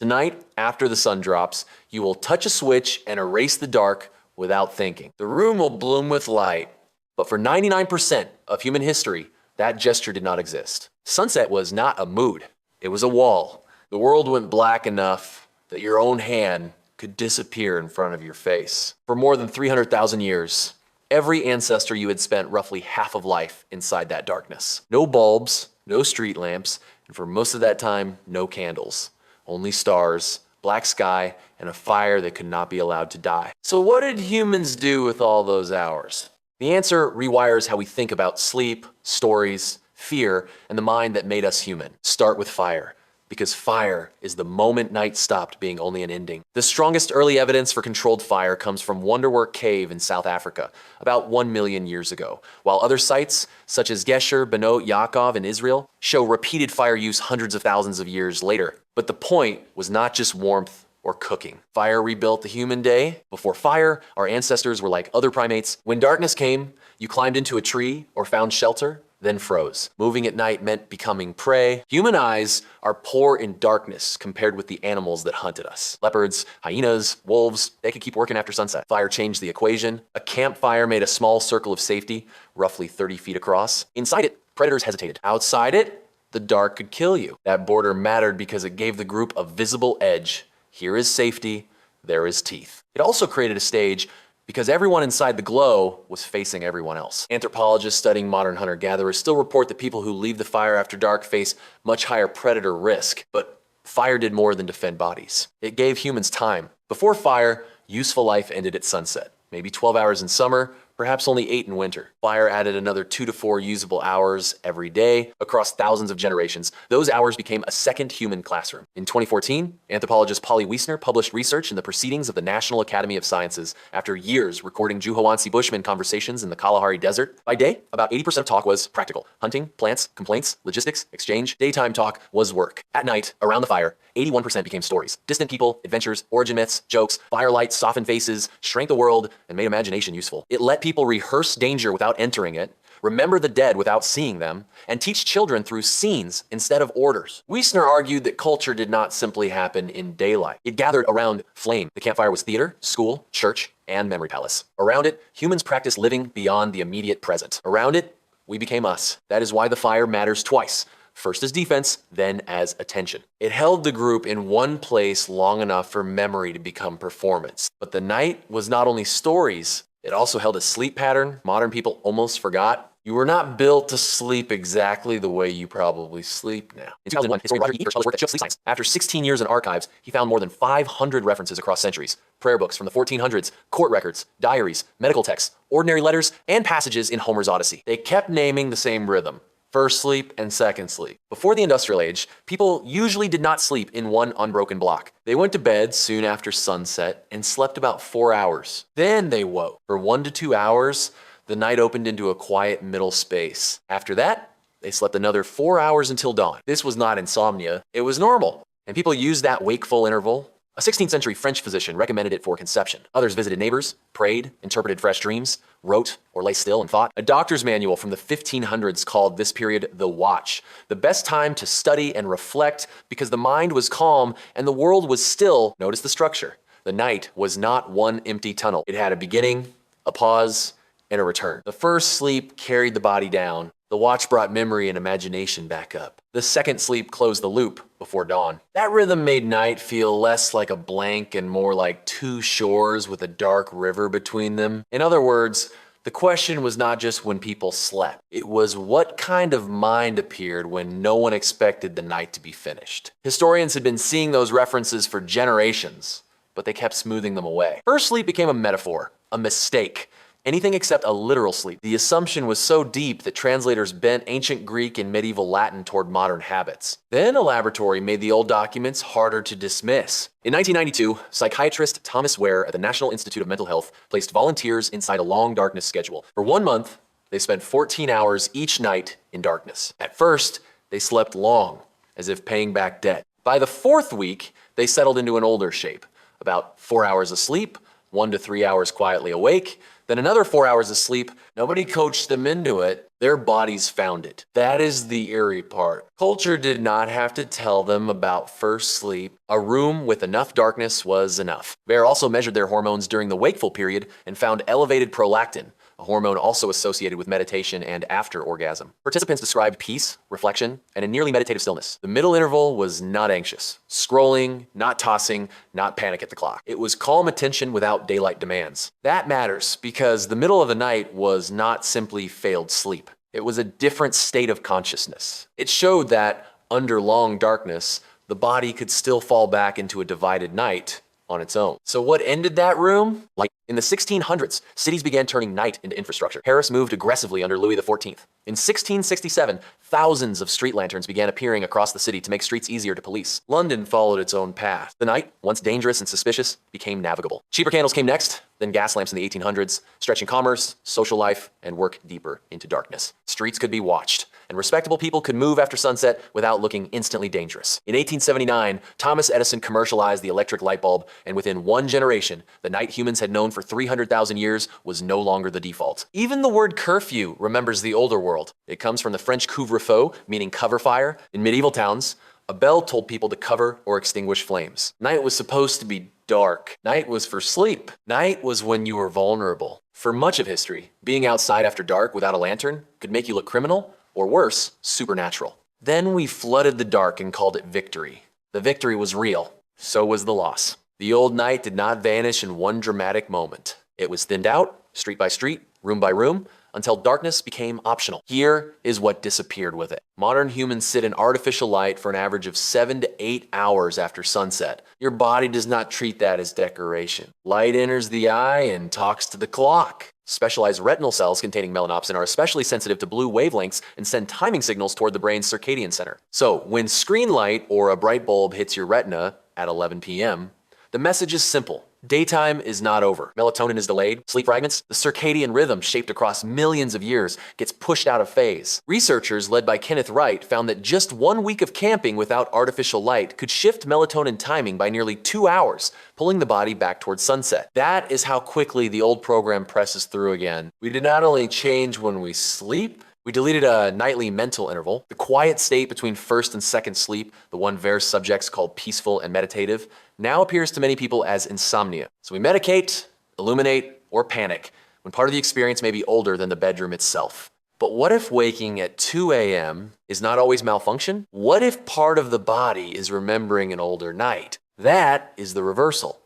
Tonight, after the sun drops, you will touch a switch and erase the dark without thinking. The room will bloom with light, but for 99% of human history, that gesture did not exist. Sunset was not a mood, it was a wall. The world went black enough that your own hand could disappear in front of your face. For more than 300,000 years, every ancestor you had spent roughly half of life inside that darkness. No bulbs, no street lamps, and for most of that time, no candles. Only stars, black sky, and a fire that could not be allowed to die. So what did humans do with all those hours? The answer rewires how we think about sleep, stories, fear, and the mind that made us human. Start with fire, because fire is the moment night stopped being only an ending. The strongest early evidence for controlled fire comes from Wonderwork Cave in South Africa, about 1 million years ago, while other sites, such as Gesher, Benot Yaakov in Israel, show repeated fire use hundreds of thousands of years later. But the point was not just warmth or cooking. Fire rebuilt the human day. Before fire, our ancestors were like other primates. When darkness came, you climbed into a tree or found shelter, then froze. Moving at night meant becoming prey. Human eyes are poor in darkness compared with the animals that hunted us. Leopards, hyenas, wolves, they could keep working after sunset. Fire changed the equation. A campfire made a small circle of safety, roughly 30 feet across. Inside it, predators hesitated. Outside it, the dark could kill you. That border mattered because it gave the group a visible edge. Here is safety, there is teeth. It also created a stage because everyone inside the glow was facing everyone else. Anthropologists studying modern hunter-gatherers still report that people who leave the fire after dark face much higher predator risk, but fire did more than defend bodies. It gave humans time. Before fire, useful life ended at sunset. Maybe 12 hours in summer, perhaps only 8 in winter. Fire added another 2 to 4 usable hours every day across thousands of generations. Those hours became a second human classroom. In 2014, anthropologist Polly Wiesner published research in the Proceedings of the National Academy of Sciences after years recording Juhowansi Bushman conversations in the Kalahari Desert. By day, about 80% of talk was practical. Hunting, plants, complaints, logistics, exchange. Daytime talk was work. At night, around the fire, 81% became stories. Distant people, adventures, origin myths, jokes. Firelight softened faces, shrank the world, and made imagination useful. It let people rehearse danger without entering it, remember the dead without seeing them, and teach children through scenes instead of orders. Wiesner argued that culture did not simply happen in daylight. It gathered around flame. The campfire was theater, school, church, and memory palace. Around it, humans practiced living beyond the immediate present. Around it, we became us. That is why the fire matters twice. First as defense, then as attention. It held the group in one place long enough for memory to become performance. But the night was not only stories, it also held a sleep pattern modern people almost forgot. You were not built to sleep exactly the way you probably sleep now. In 2001, historian Roger E. Hirsch published work that shows sleep science. After 16 years in archives, he found more than 500 references across centuries. Prayer books from the 1400s, court records, diaries, medical texts, ordinary letters, and passages in Homer's Odyssey. They kept naming the same rhythm. First sleep and second sleep. Before the industrial age, people usually did not sleep in one unbroken block. They went to bed soon after sunset and slept about 4 hours. Then they woke. For 1 to 2 hours, the night opened into a quiet middle space. After that, they slept another 4 hours until dawn. This was not insomnia, it was normal. And people used that wakeful interval. A 16th century French physician recommended it for conception. Others visited neighbors, prayed, interpreted fresh dreams, wrote, or lay still and thought. A doctor's manual from the 1500s called this period the watch, the best time to study and reflect because the mind was calm and the world was still. Notice the structure. The night was not one empty tunnel. It had a beginning, a pause, and a return. The first sleep carried the body down. The watch brought memory and imagination back up. The second sleep closed the loop before dawn. That rhythm made night feel less like a blank and more like two shores with a dark river between them. In other words, the question was not just when people slept. It was what kind of mind appeared when no one expected the night to be finished. Historians had been seeing those references for generations, but they kept smoothing them away. First sleep became a metaphor, a mistake. Anything except a literal sleep. The assumption was so deep that translators bent ancient Greek and medieval Latin toward modern habits. Then a laboratory made the old documents harder to dismiss. In 1992, psychiatrist Thomas Ware at the National Institute of Mental Health placed volunteers inside a long darkness schedule. For 1 month, they spent 14 hours each night in darkness. At first, they slept long, as if paying back debt. By the 4th week, they settled into an older shape. About 4 hours of sleep, 1 to 3 hours quietly awake, then another 4 hours of sleep. Nobody coached them into it. Their bodies found it. That is the eerie part. Culture did not have to tell them about first sleep. A room with enough darkness was enough. Baer also measured their hormones during the wakeful period and found elevated prolactin, a hormone also associated with meditation and after orgasm. Participants described peace, reflection, and a nearly meditative stillness. The middle interval was not anxious, scrolling, not tossing, not panic at the clock. It was calm attention without daylight demands. That matters because the middle of the night was not simply failed sleep. It was a different state of consciousness. It showed that under long darkness, the body could still fall back into a divided night on its own. So what ended that room? Like in the 1600s, cities began turning night into infrastructure. Paris moved aggressively under Louis XIV. In 1667, thousands of street lanterns began appearing across the city to make streets easier to police. London followed its own path. The night, once dangerous and suspicious, became navigable. Cheaper candles came next, then gas lamps in the 1800s, stretching commerce, social life, and work deeper into darkness. Streets could be watched, and respectable people could move after sunset without looking instantly dangerous. In 1879, Thomas Edison commercialized the electric light bulb, and within one generation, the night humans had known for 300,000 years was no longer the default. Even the word curfew remembers the older world. It comes from the French couvre-feu, meaning cover fire. In medieval towns, a bell told people to cover or extinguish flames. Night was supposed to be dark. Night was for sleep. Night was when you were vulnerable. For much of history, being outside after dark without a lantern could make you look criminal, or worse, supernatural. Then we flooded the dark and called it victory. The victory was real. So was the loss. The old night did not vanish in one dramatic moment. It was thinned out, street by street, room by room, until darkness became optional. Here is what disappeared with it. Modern humans sit in artificial light for an average of 7 to 8 hours after sunset. Your body does not treat that as decoration. Light enters the eye and talks to the clock. Specialized retinal cells containing melanopsin are especially sensitive to blue wavelengths and send timing signals toward the brain's circadian center. So when screen light or a bright bulb hits your retina at 11 p.m., the message is simple. Daytime is not over. Melatonin is delayed. Sleep fragments, the circadian rhythm shaped across millions of years, gets pushed out of phase. Researchers led by Kenneth Wright found that just 1 week of camping without artificial light could shift melatonin timing by nearly 2 hours, pulling the body back towards sunset. That is how quickly the old program presses through again. We did not only change when we sleep, we deleted a nightly mental interval. The quiet state between first and second sleep, the one VAERS subjects called peaceful and meditative, now appears to many people as insomnia. So we medicate, illuminate, or panic when part of the experience may be older than the bedroom itself. But what if waking at 2 a.m. is not always malfunction? What if part of the body is remembering an older night? That is the reversal.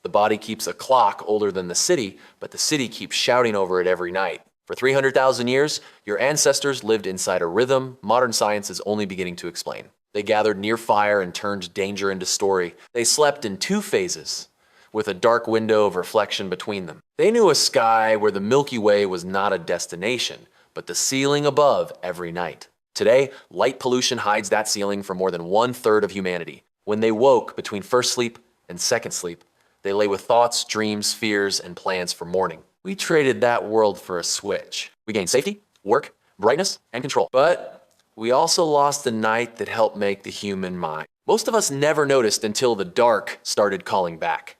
The body keeps a clock older than the city, but the city keeps shouting over it every night. For 300,000 years, your ancestors lived inside a rhythm modern science is only beginning to explain. They gathered near fire and turned danger into story. They slept in 2 phases, with a dark window of reflection between them. They knew a sky where the Milky Way was not a destination, but the ceiling above every night. Today, light pollution hides that ceiling from more than 1/3 of humanity. When they woke between first sleep and second sleep, they lay with thoughts, dreams, fears, and plans for morning. We traded that world for a switch. We gained safety, work, brightness, and control. But we also lost the night that helped make the human mind. Most of us never noticed until the dark started calling back.